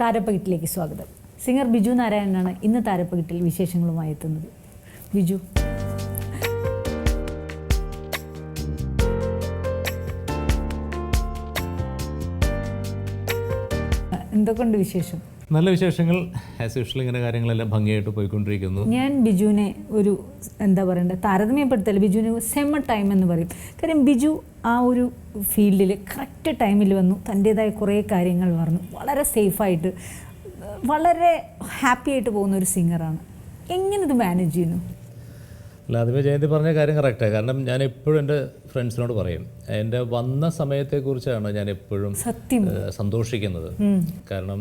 താരപ്പകിട്ടിലേക്ക് സ്വാഗതം. സിംഗർ ബിജു നാരായണനാണ് ഇന്ന് താരപ്പകിട്ടിൽ വിശേഷങ്ങളുമായി എത്തുന്നത്. ബിജു, എന്തൊക്കെയുണ്ട് വിശേഷം? നല്ല വിശേഷങ്ങൾ. ആസ് യൂഷ്വൽ ഇങ്ങനെ കാര്യങ്ങളെല്ലാം ഭംഗിയായിട്ട് പോയിക്കൊണ്ടിരിക്കുന്നു. ഞാൻ ബിജുവിനെ ഒരു താരതമ്യപ്പെടുത്തൽ, ബിജുവിന് സെമ ടൈം എന്ന് പറയും. കാര്യം ബിജു ആ ഒരു ഫീൽഡിൽ കറക്റ്റ് ടൈമിൽ വന്നു, തൻ്റേതായ കുറേ കാര്യങ്ങൾ പറഞ്ഞു, വളരെ സേഫായിട്ട് വളരെ ഹാപ്പി ആയിട്ട് പോകുന്ന ഒരു സിംഗറാണ്. എങ്ങനെ ഇത് മാനേജ് ചെയ്യുന്നു? അല്ല, ആദ്യമേ ജയന്തി പറഞ്ഞ കാര്യം കറക്റ്റാണ്. കാരണം ഞാൻ എപ്പോഴും എൻ്റെ ഫ്രണ്ട്സിനോട് പറയും, എൻ്റെ വന്ന സമയത്തെക്കുറിച്ചാണ് ഞാൻ എപ്പോഴും സന്തോഷിക്കുന്നത്. കാരണം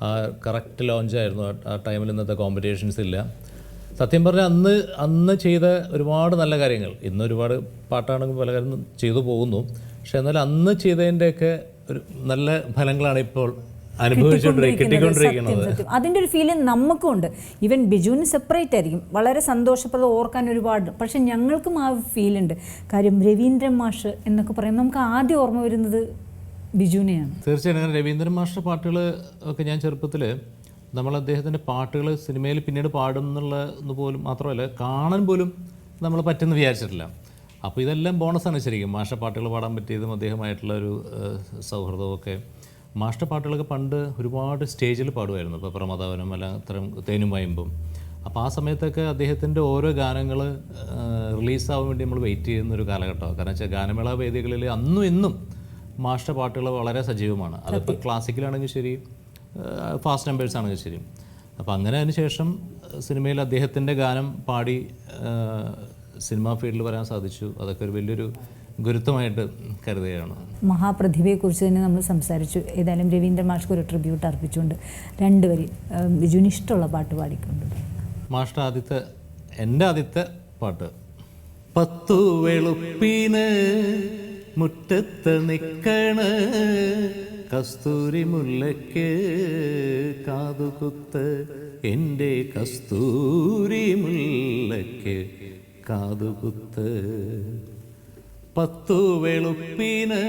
ആ കറക്റ്റ് ലോഞ്ചായിരുന്നു. ആ ടൈമിൽ ഇന്നത്തെ കോമ്പറ്റീഷൻസ് ഇല്ല. സത്യം പറഞ്ഞാൽ അന്ന് ചെയ്ത ഒരുപാട് നല്ല കാര്യങ്ങൾ, ഇന്ന് ഒരുപാട് പാട്ടാണെങ്കിൽ പല കാര്യം ചെയ്തു പോകുന്നു. പക്ഷെ എന്നാൽ അന്ന് ചെയ്തതിൻ്റെയൊക്കെ ഒരു നല്ല ഫലങ്ങളാണ് ഇപ്പോൾ കിട്ടിക്കൊണ്ടിരിക്കുന്നത്. അതിൻ്റെ ഒരു ഫീലിംഗ് നമുക്കും ഉണ്ട്. ഈവൻ ബിജുവിന് സെപ്പറേറ്റ് ആയിരിക്കും, വളരെ സന്തോഷപ്രദം, ഓർക്കാൻ ഒരുപാട്. പക്ഷെ ഞങ്ങൾക്കും ആ ഫീലുണ്ട്. കാര്യം രവീന്ദ്രൻ മാഷ് എന്നൊക്കെ പറയുമ്പോൾ നമുക്ക് ആദ്യം ഓർമ്മ വരുന്നത് ബിജുവിനെയാണ്. തീർച്ചയായും രവീന്ദ്രൻ മാഷിൻ്റെ പാട്ടുകൾ ഒക്കെ ഞാൻ ചെറുപ്പത്തിൽ നമ്മൾ അദ്ദേഹത്തിൻ്റെ പാട്ടുകൾ സിനിമയിൽ പിന്നീട് പാടും എന്നുള്ളത് പോലും മാത്രമല്ല, കാണാൻ പോലും നമ്മൾ പറ്റുമെന്ന് വിചാരിച്ചിട്ടില്ല. അപ്പോൾ ഇതെല്ലാം ബോണസാണ് ശരിക്കും. മാഷ പാട്ടുകൾ പാടാൻ പറ്റിയതും അദ്ദേഹമായിട്ടുള്ള ഒരു സൗഹൃദമൊക്കെ. മാഷ്ട പാട്ടുകളൊക്കെ പണ്ട് ഒരുപാട് സ്റ്റേജിൽ പാടുമായിരുന്നു. ഇപ്പോൾ പ്രമദവനം അല്ല അത്തരം തേനും വയമ്പും. അപ്പോൾ ആ സമയത്തൊക്കെ അദ്ദേഹത്തിൻ്റെ ഓരോ ഗാനങ്ങൾ റിലീസാവാൻ വേണ്ടി നമ്മൾ വെയിറ്റ് ചെയ്യുന്നൊരു കാലഘട്ടമാണ്. കാരണം വെച്ചാൽ ഗാനമേള വേദികളിൽ അന്നും ഇന്നും മാഷ്ട പാട്ടുകൾ വളരെ സജീവമാണ്. അതിപ്പോൾ ക്ലാസിക്കലാണെങ്കിൽ ശരി, ഫാസ്റ്റ് നമ്പേഴ്സ് ആണെങ്കിൽ ശരി. അപ്പോൾ അങ്ങനെ അതിന് ശേഷം സിനിമയിൽ അദ്ദേഹത്തിൻ്റെ ഗാനം പാടി സിനിമാ ഫീൽഡിൽ വരാൻ സാധിച്ചു. അതൊക്കെ ഒരു വലിയൊരു ഗുരുത്വമായിട്ട് കരുതുകയാണ്. മഹാപ്രതിഭയെക്കുറിച്ച് തന്നെ നമ്മൾ സംസാരിച്ചു. ഏതായാലും രവീന്ദ്രൻ മാഷ്ക്ക് ഒരു ട്രിബ്യൂട്ട് അർപ്പിച്ചുകൊണ്ട് രണ്ടുപേരും ബിജുവിന് ഇഷ്ടമുള്ള പാട്ട് പാടിക്കൊണ്ട്. മാഷ്ട എൻ്റെ ആദ്യത്തെ പാട്ട്. 10 വെളുപ്പിന് മുറ്റത്ത് നിൽക്കണ കസ്തൂരി മുല്ലയ്ക്ക് കാതുകുത്ത്, എൻ്റെ കസ്തൂരി മുല്ലയ്ക്ക് കാതുകുത്ത്. 10 വെളുപ്പിന്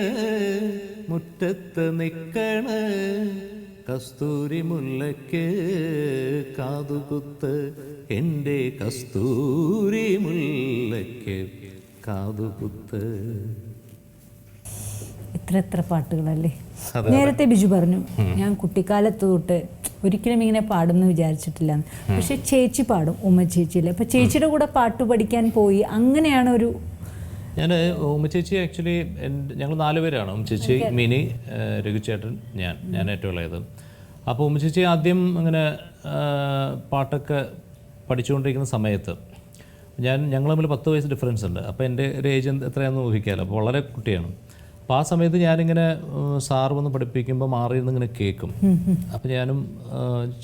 മുറ്റത്ത് നിൽക്കണ കസ്തൂരി മുല്ലയ്ക്ക് കാതുകുത്ത്, എൻ്റെ കസ്തൂരി മുല്ലയ്ക്ക് കാതുകുത്ത്. എത്ര പാട്ടുകളല്ലേ. നേരത്തെ ബിജു പറഞ്ഞു, ഞാൻ കുട്ടിക്കാലത്ത് തൊട്ട് ഒരിക്കലും ഇങ്ങനെ പാടുമെന്ന് വിചാരിച്ചിട്ടില്ല. പക്ഷെ ചേച്ചി പാടും, ഉമ്മ ചേച്ചിയില്ലേ. അപ്പം ചേച്ചിയുടെ കൂടെ പാട്ട് പഠിക്കാൻ പോയി, അങ്ങനെയാണ് ഒരു. ഞാൻ ഉമ്മച്ചേച്ചി ആക്ച്വലി ഞങ്ങൾ 4 പേരാണ്. ഉമ്മച്ചേച്ചി, മിനി, രഘുചേട്ടൻ, ഞാൻ ഏറ്റവും ഇളയത്. അപ്പോൾ ഉമ്മച്ചേച്ചി ആദ്യം അങ്ങനെ പാട്ടൊക്കെ പഠിച്ചുകൊണ്ടിരിക്കുന്ന സമയത്ത് ഞങ്ങൾ തമ്മിൽ 10 വയസ്സ് ഡിഫറൻസ് ഉണ്ട്. അപ്പോൾ എൻ്റെ ഒരു ഏജ് എത്രയാണെന്ന് ഊഹിക്കാമല്ലോ. അപ്പോൾ വളരെ കുട്ടിയാണ്. അപ്പോൾ ആ സമയത്ത് ഞാനിങ്ങനെ സാറ് വന്ന് പഠിപ്പിക്കുമ്പോൾ മാറിയിരുന്ന് ഇങ്ങനെ കേൾക്കും. അപ്പോൾ ഞാനും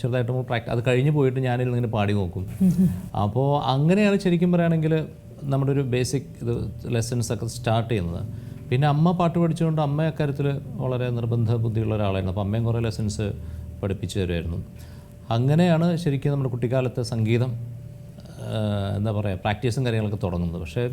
ചെറുതായിട്ട് അത് കഴിഞ്ഞ് പോയിട്ട് ഞാനിങ്ങനെ പാടി നോക്കും. അപ്പോൾ അങ്ങനെയാണ് ശരിക്കും പറയുകയാണെങ്കിൽ നമ്മുടെ ഒരു ബേസിക് ലെസൺസ് ഒക്കെ സ്റ്റാർട്ട് ചെയ്യുന്നത്. പിന്നെ അമ്മ പാട്ട് പഠിച്ചുകൊണ്ട് അമ്മ അക്കാര്യത്തിൽ വളരെ നിർബന്ധ ബുദ്ധിയുള്ള ഒരാളായിരുന്നു. അപ്പോൾ അമ്മയും കുറേ ലെസൺസ് പഠിപ്പിച്ചു തരുമായിരുന്നു. അങ്ങനെയാണ് ശരിക്കും നമ്മുടെ കുട്ടിക്കാലത്തെ സംഗീതം എന്താ പറയുക പ്രാക്ടീസും കാര്യങ്ങളൊക്കെ തുടങ്ങുന്നത്. പക്ഷേ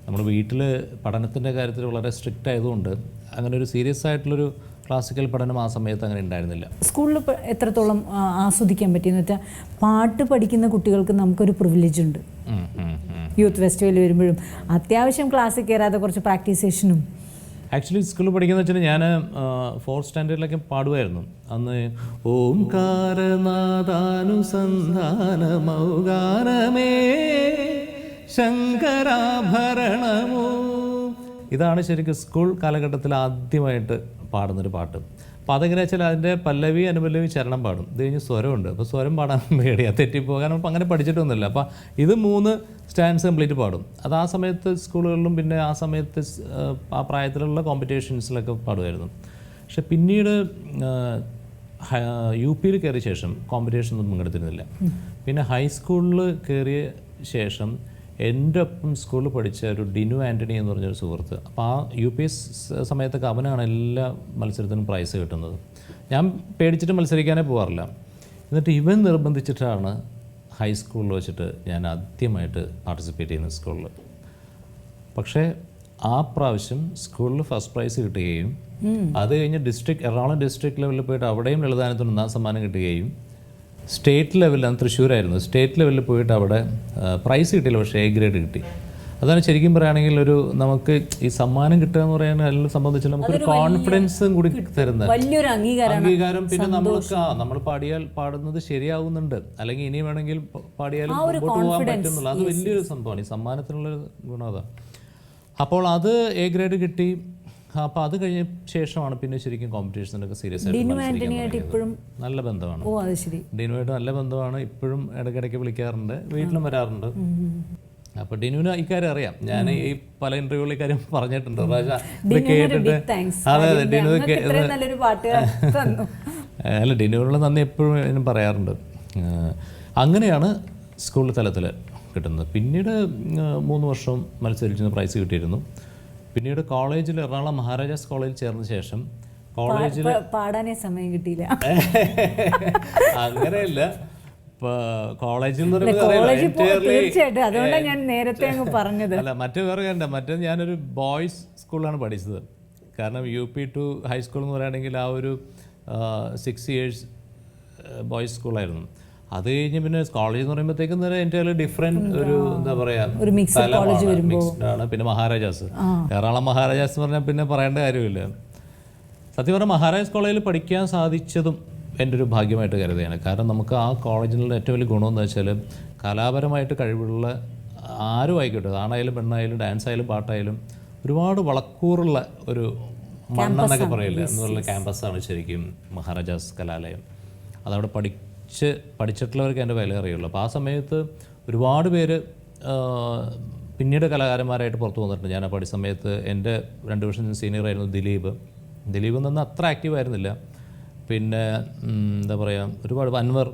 നമ്മുടെ വീട്ടിൽ പഠനത്തിൻ്റെ കാര്യത്തിൽ വളരെ സ്ട്രിക്റ്റ് ആയതുകൊണ്ട് അങ്ങനെ ഒരു സീരിയസ് ആയിട്ടുള്ളൊരു ക്ലാസിക്കൽ പഠനം ആ സമയത്ത് അങ്ങനെ ഉണ്ടായിരുന്നില്ല. സ്കൂളിൽ എത്രത്തോളം ആസ്വദിക്കാൻ പറ്റിയെന്ന് വെച്ചാൽ, പാട്ട് പഠിക്കുന്ന കുട്ടികൾക്ക് നമുക്കൊരു പ്രിവിലേജ് ഉണ്ട്. യൂത്ത് ഫെസ്റ്റിവൽ വരുമ്പോഴും അത്യാവശ്യം ക്ലാസ്സിൽ കയറാതെ കുറച്ച് പ്രാക്ടീസ് സെഷനും. ആക്ച്വലി സ്കൂളിൽ പഠിക്കുന്ന വെച്ചാൽ ഞാൻ 4th സ്റ്റാൻഡേർഡിലൊക്കെ പാടുമായിരുന്നു. അന്ന് ഓംകാരനാദാനുസന്ധാനമൗഗാനമേ ശങ്കരാഭരണമോ, ഇതാണ് ശരിക്കും സ്കൂൾ കാലഘട്ടത്തിൽ ആദ്യമായിട്ട് പാടുന്നൊരു പാട്ട്. അപ്പോൾ അതെങ്ങനെയാ വെച്ചാൽ അതിൻ്റെ പല്ലവി അനുപല്ലവി ചരണം പാടും. ഇത് കഴിഞ്ഞ് സ്വരമുണ്ട്. അപ്പോൾ സ്വരം പാടാൻ പേടിയാണ്, തെറ്റിപ്പോകാൻ. അപ്പം അങ്ങനെ പഠിച്ചിട്ടൊന്നുമില്ല. അപ്പോൾ ഇത് 3 സ്റ്റാൻഡ്സ് കംപ്ലീറ്റ് പാടും. അത് ആ സമയത്ത് സ്കൂളുകളിലും പിന്നെ ആ സമയത്ത് ആ പ്രായത്തിലുള്ള കോമ്പറ്റീഷൻസിലൊക്കെ പാടുമായിരുന്നു. പക്ഷെ പിന്നീട് UP കയറിയ ശേഷം കോമ്പറ്റീഷനൊന്നും പങ്കെടുത്തിരുന്നില്ല. പിന്നെ ഹൈസ്കൂളിൽ കയറിയ ശേഷം എൻ്റെ ഒപ്പം സ്കൂളിൽ പഠിച്ച ഒരു ഡിനു ആൻ്റണി എന്ന് പറഞ്ഞൊരു സുഹൃത്ത്. അപ്പോൾ ആ UP സമയത്തൊക്കെ അവനാണ് എല്ലാ മത്സരത്തിനും പ്രൈസ് കിട്ടുന്നത്. ഞാൻ പേടിച്ചിട്ട് മത്സരിക്കാനേ പോകാറില്ല. എന്നിട്ട് ഇവൻ നിർബന്ധിച്ചിട്ടാണ് ഹൈസ്കൂളിൽ വെച്ചിട്ട് ഞാൻ ആദ്യമായിട്ട് പാർട്ടിസിപ്പേറ്റ് ചെയ്യുന്നത് സ്കൂളിൽ. പക്ഷേ ആ പ്രാവശ്യം സ്കൂളിൽ ഫസ്റ്റ് പ്രൈസ് കിട്ടുകയും അത് കഴിഞ്ഞ് എറണാകുളം ഡിസ്ട്രിക്ട് ലെവലിൽ പോയിട്ട് അവിടെയും ലളിതാനത്തിന് 1ാം സമ്മാനം കിട്ടുകയും സ്റ്റേറ്റ് ലെവലിൽ, അന്ന് തൃശ്ശൂരായിരുന്നു, സ്റ്റേറ്റ് ലെവലിൽ പോയിട്ട് അവിടെ പ്രൈസ് കിട്ടിയില്ല, പക്ഷേ A ഗ്രേഡ് കിട്ടി. അതാണ് ശരിക്കും പറയുകയാണെങ്കിൽ നമുക്ക് ഈ സമ്മാനം കിട്ടുക എന്ന് പറയുന്നത് എല്ലാം സംബന്ധിച്ച് നമുക്കൊരു കോൺഫിഡൻസും കൂടി തരുന്ന വലിയൊരു അംഗീകാരം. പിന്നെ നമ്മൾ പാടുന്നത് ശരിയാവുന്നുണ്ട്, അല്ലെങ്കിൽ ഇനി വേണമെങ്കിൽ പാടിയാലും മുമ്പോട്ട് പോകാൻ പറ്റുന്നുള്ള അത് വലിയൊരു സംഭവമാണ്. ഈ സമ്മാനത്തിനുള്ളൊരു ഗുണം അതാണ്. അപ്പോൾ അത് A ഗ്രേഡ് കിട്ടി. അപ്പോൾ അത് കഴിഞ്ഞ ശേഷമാണ് പിന്നെ ശരിക്കും കോമ്പറ്റീഷനൊക്കെ സീരിയസ് ആയിട്ട് നല്ല ബന്ധമാണ്. ഡിനുവായിട്ട് നല്ല ബന്ധമാണ്. ഇപ്പോഴും ഇടയ്ക്കിടയ്ക്ക് വിളിക്കാറുണ്ട്, വീട്ടിലും വരാറുണ്ട്. അപ്പോൾ ഡിനുവിന് ഇക്കാര്യം അറിയാം. ഞാൻ ഈ പല ഇന്റർവ്യൂകളിൽ കാര്യം പറഞ്ഞിട്ടുണ്ട്. കേട്ടിട്ട് അതെ ഡിനു അല്ല ഡിനുവിനുള്ള നന്ദി എപ്പോഴും ഞാൻ പറയാറുണ്ട്. അങ്ങനെയാണ് സ്കൂൾ തലത്തിൽ കിട്ടുന്നത്. പിന്നീട് 3 വർഷം മത്സരിച്ച് പ്രൈസ് കിട്ടിയിരുന്നു. പിന്നീട് കോളേജിൽ എറണാകുളം മഹാരാജാസ് കോളേജിൽ ചേർന്ന ശേഷം കോളേജിൽ പാടാനേ സമയം കിട്ടിയില്ല. അങ്ങനെയല്ല, കോളേജിൽ അതുകൊണ്ടാണ് ഞാൻ നേരത്തെ അങ്ങ് പറഞ്ഞത്. അല്ല മറ്റു വേറെ കണ്ട മറ്റേ ഞാനൊരു ബോയ്സ് സ്കൂളിലാണ് പഠിച്ചത്. കാരണം UP to ഹൈസ്കൂൾ എന്ന് പറയുകയാണെങ്കിൽ ആ ഒരു 6 years ബോയ്സ് സ്കൂളായിരുന്നു. അത് കഴിഞ്ഞ് പിന്നെ കോളേജ് എന്ന് പറയുമ്പോഴത്തേക്കും എൻ്റെ ഡിഫറെൻറ്റ് ഒരു എന്താ പറയുക മിക്സ്ഡാണ്. പിന്നെ മഹാരാജാസ്, എറണാകുളം മഹാരാജാസ് എന്ന് പറഞ്ഞാൽ പിന്നെ പറയേണ്ട കാര്യമില്ല. സത്യം പറഞ്ഞാൽ മഹാരാജാസ് കോളേജിൽ പഠിക്കാൻ സാധിച്ചതും എൻ്റെ ഒരു ഭാഗ്യമായിട്ട് കരുതുകയാണ്. കാരണം നമുക്ക് ആ കോളേജിലുള്ള ഏറ്റവും വലിയ ഗുണമെന്ന് വെച്ചാൽ കലാപരമായിട്ട് കഴിവുള്ള ആരും ആയിക്കോട്ടെ, ആണായാലും പെണ്ണായാലും ഡാൻസ് ആയാലും പാട്ടായാലും ഒരുപാട് വളക്കൂറുള്ള ഒരു മണ്ണെന്നൊക്കെ പറയില്ല എന്നുള്ള ക്യാമ്പസാണ് ശരിക്കും മഹാരാജാസ് കലാലയം. അതവിടെ പഠിച്ചിട്ടുള്ളവർക്ക് എൻ്റെ വില അറിയുള്ളൂ. അപ്പോൾ ആ സമയത്ത് ഒരുപാട് പേര് പിന്നീട് കലാകാരന്മാരായിട്ട് പുറത്തു വന്നിട്ടുണ്ട്. ഞാൻ ആ പഠിച്ച സമയത്ത് എൻ്റെ 2 വർഷം സീനിയറായിരുന്നു ദിലീപ് നിന്ന് അത്ര ആക്റ്റീവ് ആയിരുന്നില്ല. പിന്നെ എന്താ പറയുക, ഒരുപാട് അൻവർ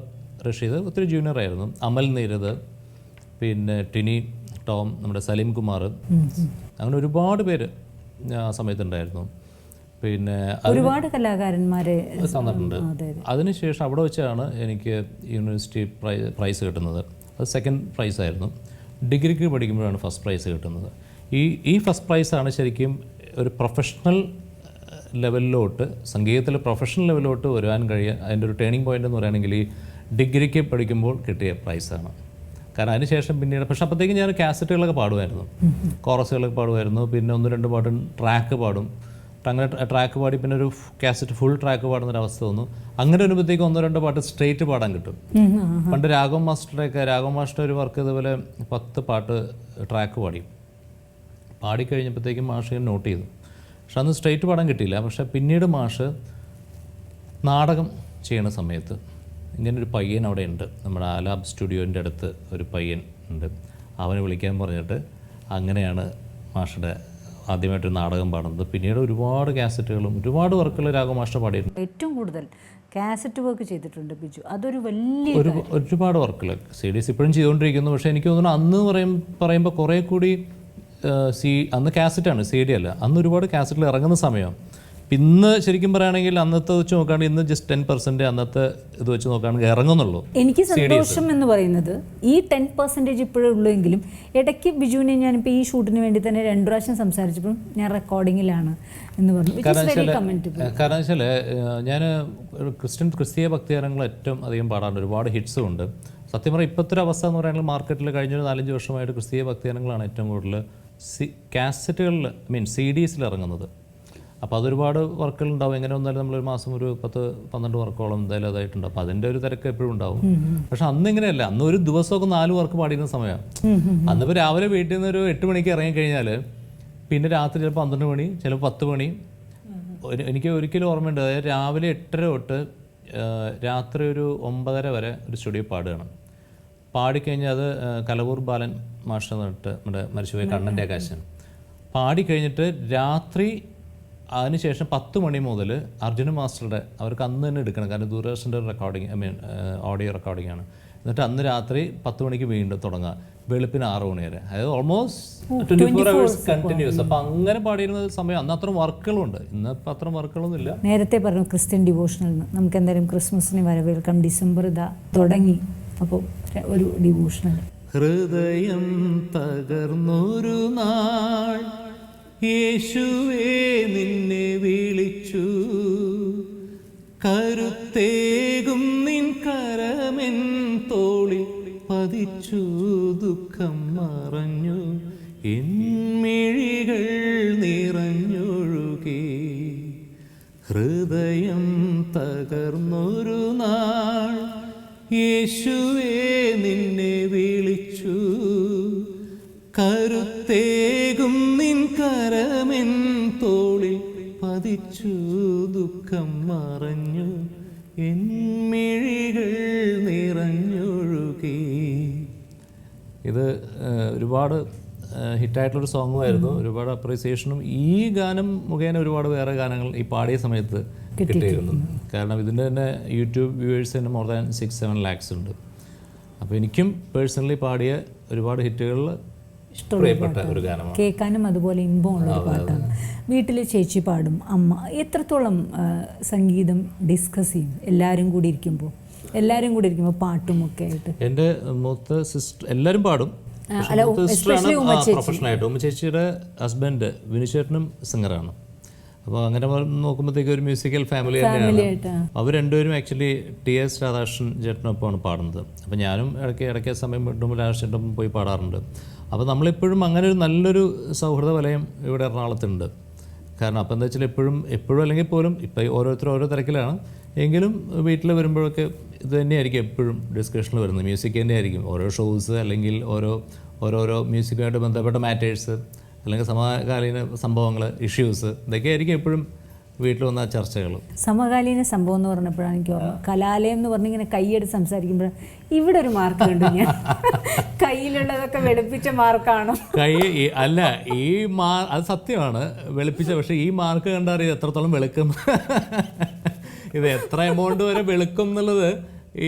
റഷീദ് ഒത്തിരി ജൂനിയറായിരുന്നു, അമൽ നീരദ്, പിന്നെ ടിനി ടോം, നമ്മുടെ സലീം കുമാർ, അങ്ങനെ ഒരുപാട് പേര് ആ സമയത്തുണ്ടായിരുന്നു. പിന്നെ ഒരുപാട് കലാകാരന്മാരെ തന്നിട്ടുണ്ട്. അതിനുശേഷം അവിടെ വെച്ചാണ് എനിക്ക് യൂണിവേഴ്സിറ്റി പ്രൈസ് കിട്ടുന്നത്. അത് 2nd പ്രൈസായിരുന്നു. ഡിഗ്രിക്ക് പഠിക്കുമ്പോഴാണ് ഫസ്റ്റ് പ്രൈസ് കിട്ടുന്നത്. ഈ ഫസ്റ്റ് പ്രൈസാണ് ശരിക്കും ഒരു പ്രൊഫഷണൽ ലെവലിലോട്ട്, സംഗീതത്തിൽ പ്രൊഫഷണൽ ലെവലിലോട്ട് വരുവാൻ കഴിയുക. അതിൻ്റെ ഒരു ടേണിംഗ് പോയിൻ്റ് എന്ന് പറയുകയാണെങ്കിൽ ഈ ഡിഗ്രിക്ക് പഠിക്കുമ്പോൾ കിട്ടിയ പ്രൈസാണ്. കാരണം അതിനുശേഷം പിന്നീട് പക്ഷെ അപ്പോഴത്തേക്കും ഞാൻ കാസറ്റുകളൊക്കെ പാടുമായിരുന്നു, കോറസുകളൊക്കെ പാടുമായിരുന്നു. പിന്നെ 1-2 പാട്ടും ട്രാക്ക് പാടും. അങ്ങനെ ട്രാക്ക് പാടി പിന്നെ ഒരു കാസറ്റ് ഫുൾ ട്രാക്ക് പാടുന്നൊരവസ്ഥ വന്നു. അങ്ങനെ വരുമ്പോഴത്തേക്കും 1-2 പാട്ട് സ്ട്രെയിറ്റ് പാടാൻ കിട്ടും. പണ്ട് രാഘവ മാസ്റ്റർ ഒരു വർക്ക് ഇതുപോലെ 10 പാട്ട് ട്രാക്ക് പാടിക്കഴിഞ്ഞപ്പോഴത്തേക്കും മാഷ് നോട്ട് ചെയ്തു. പക്ഷെ അന്ന് സ്ട്രെയിറ്റ് പാടാൻ കിട്ടിയില്ല. പക്ഷെ പിന്നീട് മാഷ് നാടകം ചെയ്യണ സമയത്ത് ഇങ്ങനൊരു പയ്യൻ അവിടെ ഉണ്ട്, നമ്മുടെ ആലാബ് സ്റ്റുഡിയോൻ്റെ അടുത്ത് ഒരു പയ്യൻ ഉണ്ട്, അവനെ വിളിക്കാൻ പറഞ്ഞിട്ട് അങ്ങനെയാണ് മാഷുടെ ആദ്യമായിട്ടൊരു നാടകം പാടുന്നത്. പിന്നീട് ഒരുപാട് കാസറ്റുകളും ഒരുപാട് വർക്കുകൾ രാഘവ മാസ്റ്റർ പാടിയിട്ടുണ്ട്. ഏറ്റവും കൂടുതൽ കാസറ്റ് വർക്ക് ചെയ്തിട്ടുണ്ട് ബിജു. അതൊരു വലിയ ഒരുപാട് വർക്കുകൾ CDs ഇപ്പോഴും ചെയ്തുകൊണ്ടിരിക്കുന്നു. പക്ഷേ എനിക്ക് തോന്നുന്നു അന്ന് പറയുമ്പോൾ കുറേ കൂടി അന്ന് കാസറ്റാണ്, CD അല്ല. അന്ന് ഒരുപാട് കാസറ്റിൽ ഇറങ്ങുന്ന സമയം. ഇന്ന് ശരിക്കും പറയുകയാണെങ്കിൽ അന്നത്തെ വെച്ച് നോക്കുകയാണെങ്കിൽ ഇന്ന് ജസ്റ്റ് 10% അന്നത്തെ ഇത് വെച്ച് നോക്കുകയാണെങ്കിൽ ഇറങ്ങുന്നുള്ളൂ. എനിക്ക് സന്തോഷം എന്ന് പറയുന്നത് ഈ 10% ഇപ്പോഴേ ഉള്ളൂവെങ്കിലും ഇടയ്ക്ക് ബിജുവിനെ ഞാനിപ്പോൾ ഈ ഷൂട്ടിന് വേണ്ടി തന്നെ 2 പ്രാവശ്യം സംസാരിച്ചപ്പോൾ ഞാൻ റെക്കോർഡിങ്ങിലാണ് എന്ന് പറഞ്ഞു. കാരണം വെച്ചാൽ ഞാൻ ക്രിസ്തീയ ഭക്തിഗാനങ്ങൾ ഏറ്റവും അധികം പാടാറുണ്ട്, ഒരുപാട് ഹിറ്റ്സും ഉണ്ട്. സത്യം പറഞ്ഞാൽ ഇപ്പോഴത്തെ ഒരു അവസ്ഥ എന്ന് പറയുന്നത് മാർക്കറ്റിൽ കഴിഞ്ഞൊരു 4-5 വർഷമായിട്ട് ക്രിസ്തീയ ഭക്തിഗാനങ്ങളാണ് ഏറ്റവും കൂടുതൽ കാസറ്റുകളിൽ CDs ഇറങ്ങുന്നത്. അപ്പോൾ അതൊരുപാട് വർക്കുകൾ ഉണ്ടാവും. എങ്ങനെ വന്നാലും നമ്മളൊരു മാസം ഒരു 10-12 വർക്കോളം എന്തായാലും അതായിട്ടുണ്ട്. അപ്പോൾ അതിൻ്റെ ഒരു തിരക്ക് എപ്പോഴും ഉണ്ടാവും. പക്ഷെ അന്ന് ഇങ്ങനെയല്ല. അന്ന് ഒരു ദിവസമൊക്കെ 4 വർക്ക് പാടിയിരുന്ന സമയം. അന്നിപ്പോൾ രാവിലെ വീട്ടിൽ നിന്ന് ഒരു 8 മണിക്ക് ഇറങ്ങിക്കഴിഞ്ഞാൽ പിന്നെ രാത്രി ചിലപ്പോൾ 12 മണി, ചിലപ്പോൾ 10 മണി. എനിക്ക് ഒരിക്കലും ഓർമ്മയുണ്ട്, അതായത് രാവിലെ 8:30 തൊട്ട് രാത്രി ഒരു 9:30 വരെ ഒരു സ്റ്റുഡിയോ പാടുകയാണ്. പാടിക്കഴിഞ്ഞാൽ അത് കലവൂർ ബാലൻ മാസ്റ്റർ എന്നിട്ട് നമ്മുടെ മരിച്ചുപോയ കണ്ണൻ്റെ ആകാശൻ പാടിക്കഴിഞ്ഞിട്ട് രാത്രി അതിനുശേഷം 10 മണി മുതൽ അർജുന മാസ്റ്ററുടെ അവർക്ക് അന്ന് തന്നെ എടുക്കണം. കാരണം ദൂരദർശൻ്റെ റെക്കോർഡിങ് ഓഡിയോ റെക്കോർഡിംഗ് ആണ്. എന്നിട്ട് അന്ന് രാത്രി 10 മണിക്ക് വീണ്ടും തുടങ്ങുക, വെളുപ്പിന് 6 മണി വരെ. അതായത് ഓൾമോസ്റ്റ് 24 hours കണ്ടിന്യൂസ്. അപ്പം അങ്ങനെ പാടിയിരുന്ന സമയം അന്ന് അത്ര വർക്കുകളുണ്ട്. ഇന്നിപ്പോൾ അത്ര വർക്കുകളൊന്നും ഇല്ല. നേരത്തെ പറഞ്ഞു ക്രിസ്ത്യൻ ഡിവോഷണൽ, നമുക്ക് എന്തായാലും ക്രിസ്മസിന് വരവേൽക്കാം. ഡിസംബർ ഇതാ തുടങ്ങി. അപ്പോൾ ഒരു ഡിവോഷണൽ. ഹൃദയം തകർന്നൊരു നാൾ യേശുവേ നിന്നെ വിളിച്ചു, കരുത്തേകും നിൻ കരമെൻ തോളിൽ പതിച്ചു, ദുഃഖം മറഞ്ഞു മിഴികൾ നിറഞ്ഞൊഴുകി, ഹൃദയം തകർന്നൊരു നാൾ യേശുവേ നിന്നെ വിളിച്ചു, കരുത്തേകും നിൻ കരമെൻ തോളിൽ പതിച്ചു, ദുഃഖം മറഞ്ഞു മിഴികൾ നിറഞ്ഞൊഴുകി. ഇത് ഒരുപാട് ഹിറ്റായിട്ടുള്ളൊരു സോങ്ങുമായിരുന്നു. ഒരുപാട് അപ്രീസിയേഷനും ഈ ഗാനം മുഖേന ഒരുപാട് വേറെ ഗാനങ്ങൾ ഈ പാടിയ സമയത്ത് കിട്ടിയിരുന്നു. കാരണം ഇതിൻ്റെ തന്നെ യൂട്യൂബ് വ്യൂവേഴ്സ് തന്നെ മോർ ദാൻ 6-7 lakhs ഉണ്ട്. അപ്പോൾ എനിക്കും പേഴ്സണലി പാടിയ ഒരുപാട് ഹിറ്റുകളിൽ പ്രിയപ്പെട്ട ഒരു ഗാനമാണ്. കേൾക്കാനും അതുപോലെ ഇമ്പമുള്ള ഒരു പാട്ടാണ്. വീട്ടിൽ ചേച്ചി പാടും, അമ്മ എത്രത്തോളം സംഗീതം ഡിസ്കസ് ചെയ്യും എല്ലാവരും കൂടി ഇരിക്കുമ്പോൾ പാട്ടും ഒക്കെ ആയിട്ട്? എൻ്റെ മൂത്ത സിസ്റ്റർ എല്ലാവരും പാടും. പ്രൊഫഷണലായിട്ട് ഉമ്മച്ചേച്ചിയുടെ ഹസ്ബൻഡ് വിനുചേട്ടനും സിംഗറാണ്. അപ്പോൾ അങ്ങനെ നോക്കുമ്പോഴത്തേക്ക് ഒരു മ്യൂസിക്കൽ ഫാമിലി തന്നെയാണ്. അവർ രണ്ടുപേരും ആക്ച്വലി TS രാധാകൃഷ്ണൻ ചേട്ടനൊപ്പമാണ് പാടുന്നത്. അപ്പോൾ ഞാനും ഇടയ്ക്ക് സമയം കിട്ടുമ്പോൾ രാധാകൃഷ്ണൻ്റെ പോയി പാടാറുണ്ട്. അപ്പോൾ നമ്മളെപ്പോഴും അങ്ങനെ ഒരു നല്ലൊരു സൗഹൃദ വലയം ഇവിടെ എറണാകുളത്തുണ്ട്. കാരണം അപ്പോൾ എന്താ വെച്ചാൽ എപ്പോഴും അല്ലെങ്കിൽ പോലും ഇപ്പോൾ ഓരോരുത്തരും ഓരോ തിരക്കിലാണ് എങ്കിലും വീട്ടിൽ വരുമ്പോഴൊക്കെ ഇത് തന്നെയായിരിക്കും എപ്പോഴും ഡിസ്കഷനിൽ വരുന്നത്. മ്യൂസിക് തന്നെയായിരിക്കും. ഓരോ ഷോസ് അല്ലെങ്കിൽ ഓരോരോ മ്യൂസിക്കുമായിട്ട് ബന്ധപ്പെട്ട മാറ്റേഴ്സ് അല്ലെങ്കിൽ സമകാലീന സംഭവങ്ങൾ, ഇഷ്യൂസ്, ഇതൊക്കെ ആയിരിക്കും എപ്പോഴും വീട്ടിൽ വന്ന ചർച്ചകൾ. സമകാലീന സംഭവം എന്ന് പറഞ്ഞപ്പോഴാണ് എനിക്ക് ഓർമ്മ, കലാലയം എന്ന് പറഞ്ഞിങ്ങനെ കൈയെടുത്ത് സംസാരിക്കുമ്പോൾ ഇവിടെ ഒരു മാർക്ക് കണ്ടു ഞാൻ. കയ്യിലുള്ളതൊക്കെ വെളുപ്പിച്ച മാർക്കാണോ? അല്ല, അത് സത്യമാണ്, വെളുപ്പിച്ച. പക്ഷേ ഈ മാർക്ക് കണ്ടാൽ ഇത് എത്രത്തോളം വെളുക്കും, ഇത് എത്ര എമൗണ്ട് വരെ വെളുക്കും എന്നുള്ളത്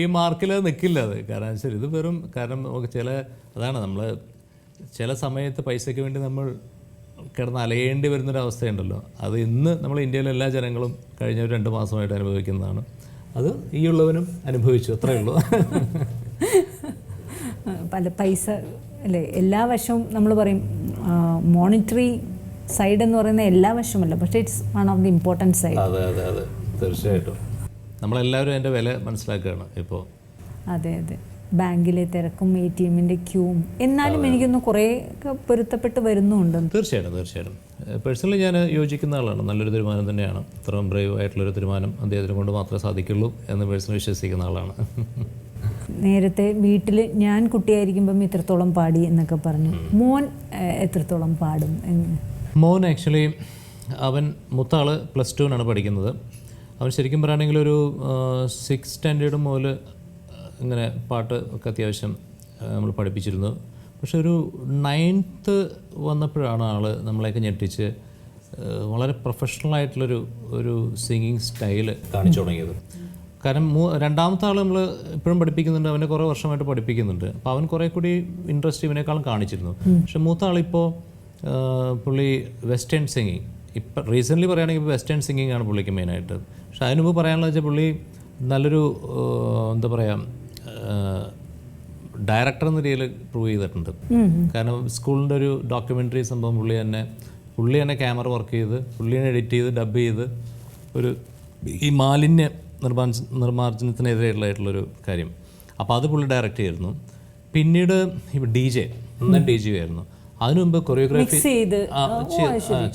ഈ മാർക്കിൽ നിൽക്കില്ല. അത് കാരണം ശരി, ഇത് കാരണം അതാണ് നമ്മൾ ചില സമയത്ത് പൈസയ്ക്ക് വേണ്ടി നമ്മൾ കിടന്ന് അലയേണ്ടി വരുന്നൊരവസ്ഥയുണ്ടല്ലോ. അത് ഇന്ന് നമ്മൾ ഇന്ത്യയിലെ എല്ലാ ജനങ്ങളും കഴിഞ്ഞ ഒരു 2 മാസമായിട്ട് അനുഭവിക്കുന്നതാണ്. അത് ഈ ഉള്ളവനും അനുഭവിച്ചു, അത്രയേ ഉള്ളൂ. പല പൈസ അല്ലേ, എല്ലാ വശവും നമ്മൾ പറയും മോണിറ്ററി സൈഡ് എന്ന് പറയുന്ന എല്ലാ വശമല്ല, പക്ഷേ it's one of the important side. അതെ അതെ അതെ, തീർച്ചയായിട്ടും നമ്മളെല്ലാവരും അതിൻ്റെ വില മനസ്സിലാക്കുകയാണ് ഇപ്പോൾ. അതെ അതെ, ബാങ്കിലെ തിരക്കും ATM-ൻ്റെ ക്യൂവും എന്നാലും എനിക്കൊന്ന് കുറേ പൊരുത്തപ്പെട്ട് വരുന്നുണ്ട്. തീർച്ചയായിട്ടും പേഴ്സണലി ഞാൻ യോജിക്കുന്ന ആളാണ്. നല്ലൊരു തീരുമാനം തന്നെയാണ്. ഇത്രയും ബ്രേവ് ആയിട്ടുള്ളൊരു തീരുമാനം അദ്ദേഹത്തിനെ കൊണ്ട് മാത്രമേ സാധിക്കുള്ളൂ എന്ന് പേഴ്സണലി വിശ്വസിക്കുന്ന ആളാണ്. നേരത്തെ വീട്ടിൽ ഞാൻ കുട്ടിയായിരിക്കുമ്പം ഇത്രത്തോളം പാടി എന്നൊക്കെ പറഞ്ഞു. മോൻ എത്രത്തോളം പാടും? മോൻ ആക്ച്വലി അവൻ മൂത്താൾ +2 പഠിക്കുന്നത്. അവൻ ശരിക്കും പറയുകയാണെങ്കിൽ ഒരു 6th standard മുതൽ ഇങ്ങനെ പാട്ട് ഒക്കെ അത്യാവശ്യം നമ്മൾ പഠിപ്പിച്ചിരുന്നു. പക്ഷെ ഒരു 9th വന്നപ്പോഴാണ് ആൾ നമ്മളെയൊക്കെ ഞെട്ടിച്ച് വളരെ പ്രൊഫഷണലായിട്ടുള്ളൊരു സിംഗിങ് സ്റ്റൈല് കാണിച്ചു തുടങ്ങിയത്. കാരണം രണ്ടാമത്തെ ആൾ നമ്മൾ ഇപ്പോഴും പഠിപ്പിക്കുന്നുണ്ട്, അവനെ കുറേ വർഷമായിട്ട് പഠിപ്പിക്കുന്നുണ്ട്. അപ്പോൾ അവൻ കുറേ കൂടി ഇൻട്രസ്റ്റ് ഇവനേക്കാളും കാണിച്ചിരുന്നു. പക്ഷെ മൂത്ത ആളിപ്പോൾ പുള്ളി വെസ്റ്റേൺ സിംഗിങ്, ഇപ്പം റീസെൻ്റ്ലി പറയുകയാണെങ്കിൽ ഇപ്പോൾ വെസ്റ്റേൺ സിംഗിങ് ആണ് പുള്ളിക്ക് മെയിനായിട്ട്. പക്ഷെ അതിന് മുമ്പ് പറയാനുള്ളത് വെച്ചാൽ പുള്ളി നല്ലൊരു എന്താ പറയുക ഡയറക്ടർ എന്ന രീതിയിൽ പ്രൂവ് ചെയ്തിട്ടുണ്ട്. കാരണം സ്കൂളിൻ്റെ ഒരു ഡോക്യുമെൻ്ററി സംഭവം പുള്ളി തന്നെ ക്യാമറ വർക്ക് ചെയ്ത്, പുള്ളി തന്നെ എഡിറ്റ് ചെയ്ത്, ഡബ് ചെയ്ത് ഈ മാലിന്യ നിർമ്മാർജ്ജനത്തിനെതിരായിട്ടുള്ളൊരു കാര്യം. അപ്പോൾ അത് പുള്ളി ഡയറക്റ്റ് ചെയ്തിരുന്നു. പിന്നീട് ഇപ്പോൾ DJ ആയിരുന്നു. അതിനു മുമ്പ് കൊറിയോഗ്രാഫി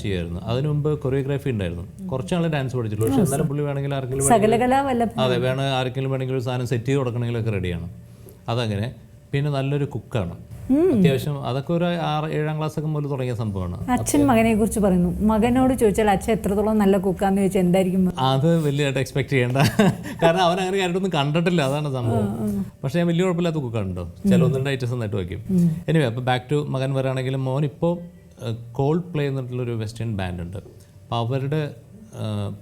ചെയ്യായിരുന്നു. അതിനു മുമ്പ് കൊറിയോഗ്രാഫി ഉണ്ടായിരുന്നു. കുറച്ചാൾ ഡാൻസ് പഠിച്ചിട്ടുള്ളൂ. പക്ഷേ എന്നാലും പുള്ളി വേണമെങ്കിൽ ആർക്കെങ്കിലും ആർക്കെങ്കിലും വേണമെങ്കിൽ ഒരു സാധനം സെറ്റ് ചെയ്ത് കൊടുക്കണമെങ്കിലൊക്കെ റെഡിയാണ്. അതങ്ങനെ. പിന്നെ നല്ലൊരു കുക്കാണ് അത്യാവശ്യം. അതൊക്കെ ഒരു 6-7ാം ക്ലാസ്സൊക്കെ മുതൽ തുടങ്ങിയ സംഭവമാണ്. അച്ഛൻ മകനെ കുറിച്ച് പറയുന്നു. മകനോട് ചോദിച്ചാൽ അച്ഛൻ എത്രത്തോളം നല്ല കുക്കാന്ന് ചോദിച്ചാൽ എന്തായിരിക്കും? അത് വലിയതായിട്ട് എക്സ്പെക്ട് ചെയ്യേണ്ട. കാരണം അവൻ അങ്ങനെ കാര്യമായിട്ടൊന്നും കണ്ടിട്ടില്ല, അതാണ് സംഭവം. പക്ഷേ ഞാൻ വലിയ കുഴപ്പമില്ലാത്ത കുക്കാണുണ്ടോ, ചില 1-2 ഐറ്റംസ് നന്നായിട്ട് വയ്ക്കും. എനിവേ, അപ്പോൾ ബാക്ക് ടു മകൻ വരാണെങ്കിലും മോൻ ഇപ്പോൾ കോൾഡ് പ്ലേ എന്നിട്ടുള്ളൊരു വെസ്റ്റേൺ ബാൻഡ് ഉണ്ട്. അപ്പോൾ അവരുടെ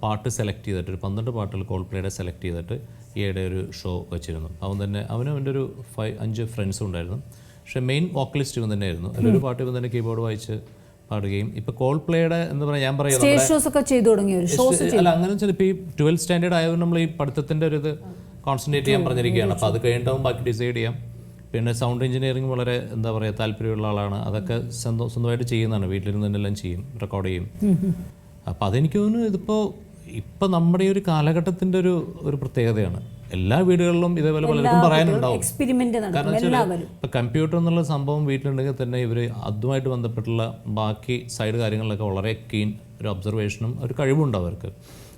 പാട്ട് സെലക്ട് ചെയ്തിട്ട് ഒരു 12 പാട്ടുകൾ കോൾഡ് പ്ലേയുടെ സെലക്ട് ചെയ്തിട്ട് ഈയിടെ ഒരു ഷോ വെച്ചിരുന്നു. അവനും അവൻ്റെ ഒരു 5 ഫ്രണ്ട്സും ഉണ്ടായിരുന്നു. പക്ഷേ മെയിൻ വോക്കലിസ്റ്റ് ഇവൻ തന്നെയായിരുന്നു. അതിലൊരു പാട്ട് ഇവൻ തന്നെ കീബോർഡ് വായിച്ച് പാടുകയും ഇപ്പോൾ കോൾഡ് പ്ലേയുടെ എന്താ പറയുക, ഞാൻ പറയാം അല്ല അങ്ങനെ വെച്ചാൽ ഇപ്പോൾ ഈ 12th സ്റ്റാൻഡേർഡ് ആയതുകൊണ്ട് നമ്മൾ ഈ പഠിത്തത്തിൻ്റെ ഒരു ഇത് കോൺസെൻട്രേറ്റ് ചെയ്യാൻ പറഞ്ഞിരിക്കുകയാണ്. അപ്പോൾ അത് കഴിഞ്ഞിട്ടാവും ബാക്കി ഡിസൈഡ് ചെയ്യാം. പിന്നെ സൗണ്ട് എഞ്ചിനീയറിംഗ് വളരെ എന്താ പറയുക താല്പര്യമുള്ള ആളാണ്. അതൊക്കെ സ്വന്തമായിട്ട് ചെയ്യുന്നതാണ്, വീട്ടിലിരുന്ന് തന്നെ എല്ലാം ചെയ്യും, റെക്കോർഡ് ചെയ്യും. അപ്പോൾ അതെനിക്ക് തോന്നുന്നു ഇപ്പം നമ്മുടെ ഈ ഒരു കാലഘട്ടത്തിൻ്റെ ഒരു പ്രത്യേകതയാണ്. എല്ലാ വീടുകളിലും ഇതേപോലെ പലർക്കും പറയാനുണ്ടാവും. കാരണം വെച്ചാൽ ഇപ്പം കമ്പ്യൂട്ടർ എന്നുള്ള സംഭവം വീട്ടിലുണ്ടെങ്കിൽ തന്നെ ഇവർ അതുമായിട്ട് ബന്ധപ്പെട്ടുള്ള ബാക്കി സൈഡ് കാര്യങ്ങളിലൊക്കെ വളരെ കീൻ ഒരു ഒബ്സർവേഷനും ഒരു കഴിവുണ്ടാവും അവർക്ക്.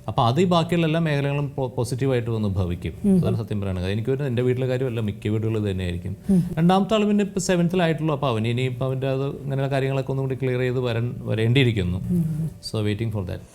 അപ്പോൾ അത് ഈ ബാക്കിയുള്ള എല്ലാ മേഖലകളും പോസിറ്റീവായിട്ട് വന്ന് ഭവിക്കും. അതാണ് സത്യം പറയുന്നത്. എനിക്ക് വരുന്നത് എൻ്റെ വീട്ടിലെ കാര്യമല്ല, മിക്ക വീടുകൾ തന്നെയായിരിക്കും. രണ്ടാമത്തെ ആൾ പിന്നെ ഇപ്പോൾ 7th ആയിട്ടുള്ളൂ. അപ്പോൾ അവന് ഇനിയിപ്പോൾ അവൻ്റെ അത് ഇങ്ങനെയുള്ള കാര്യങ്ങളൊക്കെ ഒന്നും കൂടി ക്ലിയർ ചെയ്ത് വരേണ്ടിയിരിക്കുന്നു. So waiting for that.